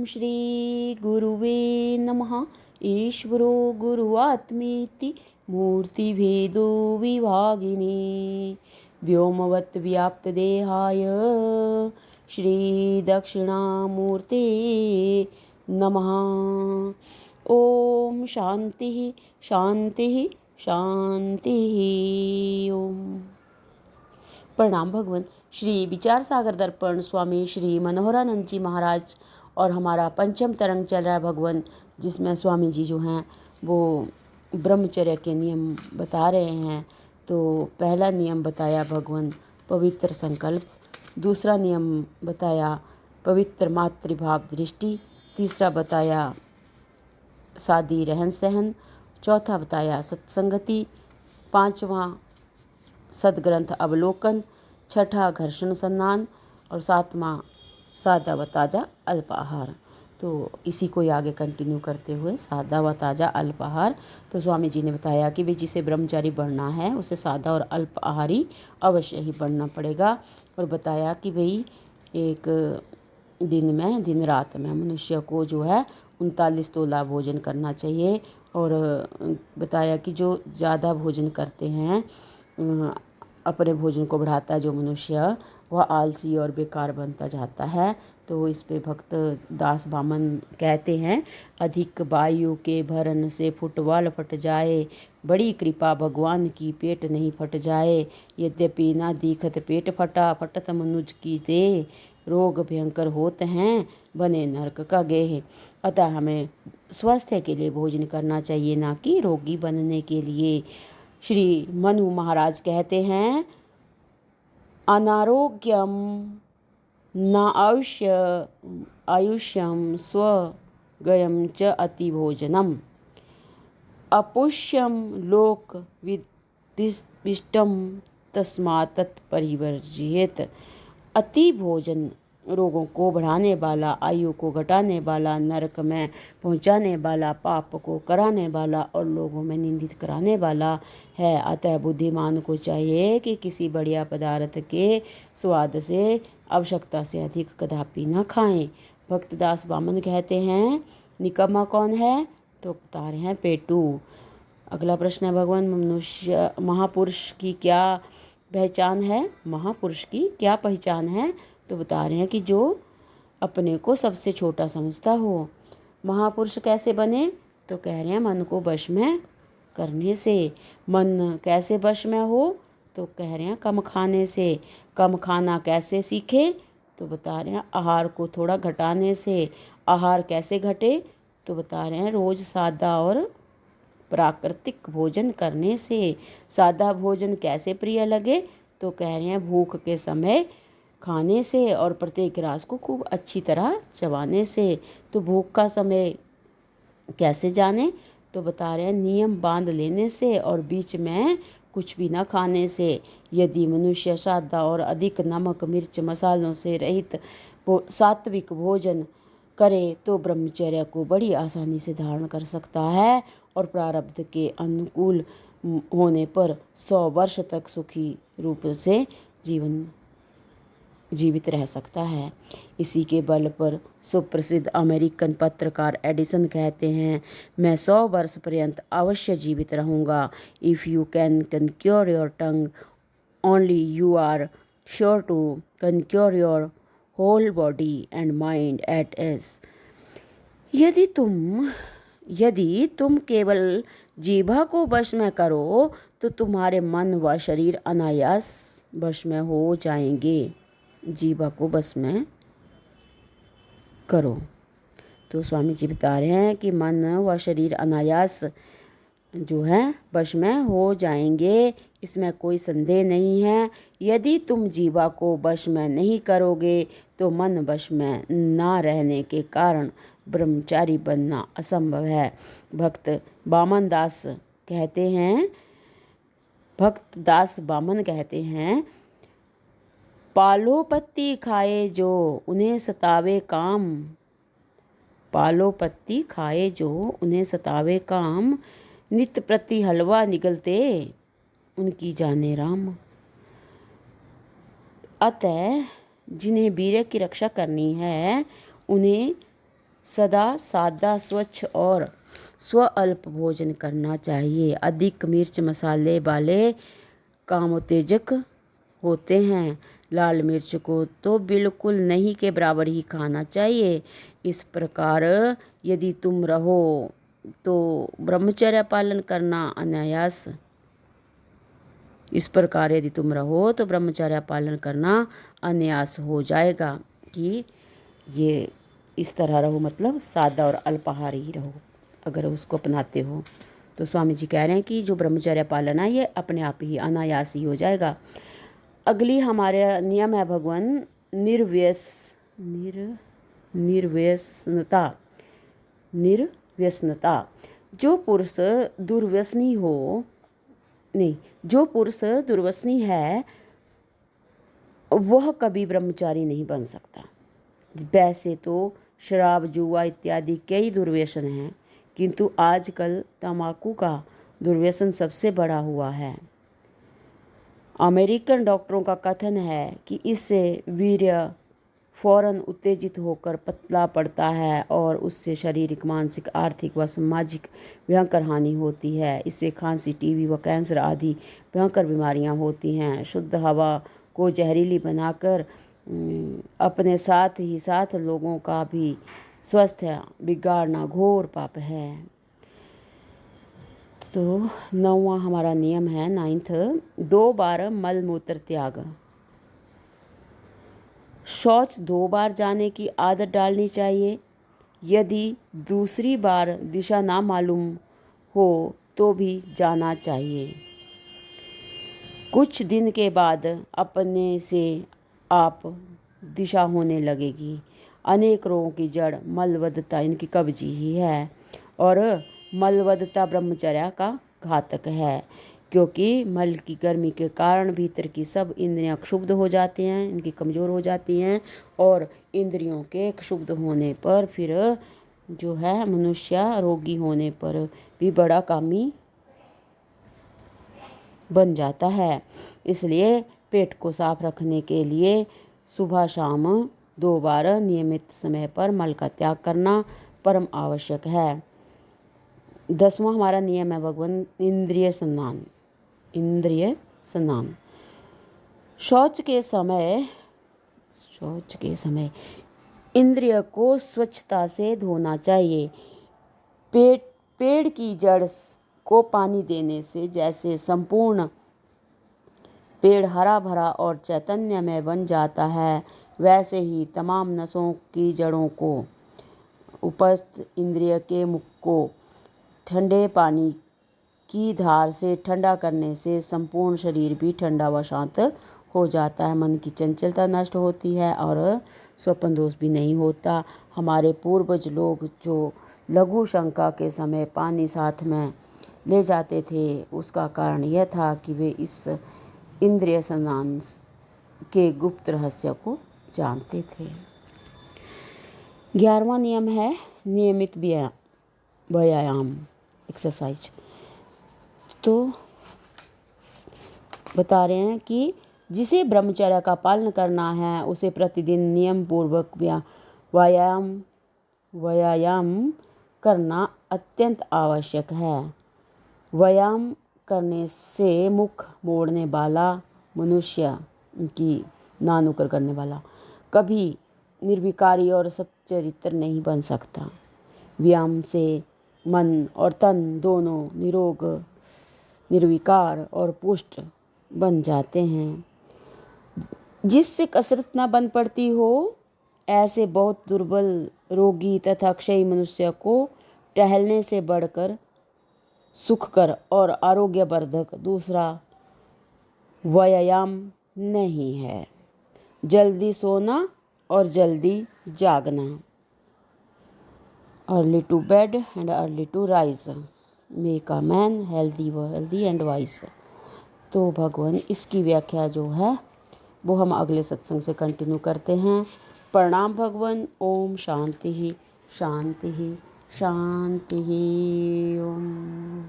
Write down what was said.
श्री गुरुवे नमः। ईश्वरो गुरुआत्मेति मूर्तिभेदो विभागिने व्योमवत् व्याप्तदेहाय श्रीदक्षिणामूर्ते नमः। ओम शांति शांति शांति। ओम। प्रणाम भगवान। श्री विचार सागर दर्पण स्वामी श्री मनोहरानंद जी महाराज और हमारा पंचम तरंग चल रहा है भगवान, जिसमें स्वामी जी जो हैं वो ब्रह्मचर्य के नियम बता रहे हैं। तो पहला नियम बताया भगवान पवित्र संकल्प, दूसरा नियम बताया पवित्र मातृभाव दृष्टि, तीसरा बताया सादी रहन सहन, चौथा बताया सत्संगति, पांचवा सदग्रंथ अवलोकन, छठा घर्षण संधान और सातवां सादा व ताज़ा अल्पाहार। तो इसी को आगे कंटिन्यू करते हुए सादा व ताज़ा अल्पाहार। तो स्वामी जी ने बताया कि भाई जिसे ब्रह्मचारी बनना है उसे सादा और अल्पाहारी अवश्य ही बनना पड़ेगा। और बताया कि भाई एक दिन रात में मनुष्य को जो है 39 तोला भोजन करना चाहिए। और बताया कि जो ज़्यादा भोजन करते हैं अपने भोजन को बढ़ाता है जो मनुष्य, वह आलसी और बेकार बनता जाता है। तो इस पे भक्त दास बामन कहते हैं, अधिक वायु के भरन से फुटवाल फट जाए, बड़ी कृपा भगवान की पेट नहीं फट जाए। यद्यपि ना दीखत पेट फटा, फटत मनुज की दे, रोग भयंकर होते हैं बने नरक का गेह। अतः हमें स्वास्थ्य के लिए भोजन करना चाहिए, ना कि रोगी बनने के लिए। श्री मनु महाराज कहते हैं, अनारोग्यम न आयुष्यम स्वगयम च अतिभोजनम, अपुष्यम लोक विदिष्टम तस्मात् तत्परिवर्जियेत। अति भोजन रोगों को बढ़ाने वाला, आयु को घटाने वाला, नरक में पहुंचाने वाला, पाप को कराने वाला और लोगों में निंदित कराने वाला है। अतः बुद्धिमान को चाहिए कि किसी बढ़िया पदार्थ के स्वाद से आवश्यकता से अधिक कदापि न खाएं। भक्तदास बामन कहते हैं, निकम्मा कौन है? तो बता रहे हैं पेटू। अगला प्रश्न है, भगवान महापुरुष की क्या पहचान है? महापुरुष की क्या पहचान है? तो बता रहे हैं कि जो अपने को सबसे छोटा समझता हो। महापुरुष कैसे बने? तो कह रहे हैं मन को वश में करने से। मन कैसे वश में हो? तो कह रहे हैं कम खाने से। कम खाना कैसे सीखे? तो बता रहे हैं आहार को थोड़ा घटाने से। आहार कैसे घटे? तो बता रहे हैं रोज सादा और प्राकृतिक भोजन करने से। सादा भोजन कैसे प्रिय लगे? तो कह रहे हैं भूख के समय खाने से और प्रत्येक ग्रास को खूब अच्छी तरह चबाने से। तो भूख का समय कैसे जाने? तो बता रहे हैं नियम बांध लेने से और बीच में कुछ भी ना खाने से। यदि मनुष्य सादा और अधिक नमक मिर्च मसालों से रहित सात्विक भोजन करे तो ब्रह्मचर्य को बड़ी आसानी से धारण कर सकता है और प्रारब्ध के अनुकूल होने पर 100 वर्ष तक सुखी रूप से जीवित रह सकता है। इसी के बल पर सुप्रसिद्ध अमेरिकन पत्रकार एडिसन कहते हैं, मैं 100 वर्ष पर्यंत अवश्य जीवित रहूँगा। If you can conquer your tongue only you are sure to conquer your whole body and mind at age. यदि तुम केवल जीभा को वश में करो तो तुम्हारे मन व शरीर अनायास वश में हो जाएंगे। जीभा को बस में करो। तो स्वामी जी बता रहे हैं कि मन व शरीर अनायास जो है वश में हो जाएंगे, इसमें कोई संदेह नहीं है। यदि तुम जीवा को वश में नहीं करोगे तो मन वश में ना रहने के कारण ब्रह्मचारी बनना असंभव है। भक्त दास बामन कहते हैं, पालो पत्ती खाए जो उन्हें सतावे काम, पालो पत्ती खाए जो उन्हें सतावे काम, नित प्रति हलवा निगलते उनकी जाने राम। अतः जिन्हें वीर्य की रक्षा करनी है उन्हें सदा सादा, स्वच्छ और स्वअल्प भोजन करना चाहिए। अधिक मिर्च मसाले वाले कामोत्तेजक होते हैं। लाल मिर्च को तो बिल्कुल नहीं के बराबर ही खाना चाहिए। इस प्रकार यदि तुम रहो तो ब्रह्मचर्य पालन करना अनायास इस प्रकार यदि तुम रहो तो ब्रह्मचर्य पालन करना अनायास हो जाएगा। कि ये इस तरह रहो, मतलब सादा और अल्पाहारी ही रहो अगर उसको अपनाते हो। तो स्वामी जी कह रहे हैं कि जो ब्रह्मचर्य पालन है ये अपने आप ही अनायास ही हो जाएगा। अगली हमारे नियम है भगवान निर्व्यसनता। निर्व्यसनता जो पुरुष दुर्व्यसनी है वह कभी ब्रह्मचारी नहीं बन सकता। वैसे तो शराब, जुआ इत्यादि कई दुर्व्यसन हैं, किंतु आजकल तंबाकू का दुर्व्यसन सबसे बड़ा हुआ है। अमेरिकन डॉक्टरों का कथन है कि इससे वीर्य फौरन उत्तेजित होकर पतला पड़ता है और उससे शारीरिक, मानसिक, आर्थिक व सामाजिक भयंकर हानि होती है। इससे खांसी, टीबी व कैंसर आदि भयंकर बीमारियां होती हैं। शुद्ध हवा को जहरीली बनाकर अपने साथ ही साथ लोगों का भी स्वास्थ्य बिगाड़ना घोर पाप है। तो 9वां हमारा नियम है 9th, 2 बार मल मूत्र त्याग। शौच 2 बार जाने की आदत डालनी चाहिए। यदि दूसरी बार दिशा ना मालूम हो तो भी जाना चाहिए। कुछ दिन के बाद अपने से आप दिशा होने लगेगी। अनेक रोगों की जड़ मलबद्धता, इनकी कब्जी ही है, और मलबद्धता ब्रह्मचर्य का घातक है, क्योंकि मल की गर्मी के कारण भीतर की सब इंद्रियां क्षुब्ध हो जाती हैं, इनकी कमज़ोर हो जाती हैं, और इंद्रियों के क्षुब्ध होने पर फिर जो है मनुष्य रोगी होने पर भी बड़ा कामी बन जाता है। इसलिए पेट को साफ रखने के लिए सुबह शाम 2 बार नियमित समय पर मल का त्याग करना परम आवश्यक है। 10वां हमारा नियम है भगवान इंद्रिय स्नान। शौच के इंद्रिय को स्वच्छता से धोना चाहिए। पेड़ की जड़ को पानी देने से जैसे संपूर्ण पेड़ हरा भरा और चैतन्यमय बन जाता है, वैसे ही तमाम नसों की जड़ों को उपस्थ इंद्रिय के मुख को ठंडे पानी की धार से ठंडा करने से संपूर्ण शरीर भी ठंडा व शांत हो जाता है। मन की चंचलता नष्ट होती है और स्वप्न दोष भी नहीं होता। हमारे पूर्वज लोग जो लघु शंका के समय पानी साथ में ले जाते थे, उसका कारण यह था कि वे इस इंद्रिय स्नान के गुप्त रहस्य को जानते थे। 11वां नियम है नियमित व्यायाम, एक्सरसाइज। तो बता रहे हैं कि जिसे ब्रह्मचर्य का पालन करना है उसे प्रतिदिन नियम पूर्वक व्यायाम करना अत्यंत आवश्यक है। व्यायाम करने से मुख मोड़ने वाला मनुष्य की नानुकर करने वाला कभी निर्विकारी और सच्चरित्र नहीं बन सकता। व्यायाम से मन और तन दोनों निर्विकार और पुष्ट बन जाते हैं। जिससे कसरत न बन पड़ती हो, ऐसे बहुत दुर्बल, रोगी तथा क्षयी मनुष्य को टहलने से बढ़कर सुखकर और आरोग्यवर्धक दूसरा व्यायाम नहीं है। जल्दी सोना और जल्दी जागना, early to bed and early to rise make a man healthy and wise. तो भगवान इसकी व्याख्या जो है वो हम अगले सत्संग से कंटिन्यू करते हैं। प्रणाम भगवान। ओम शांति ही शांति ही शांति ही। ओम।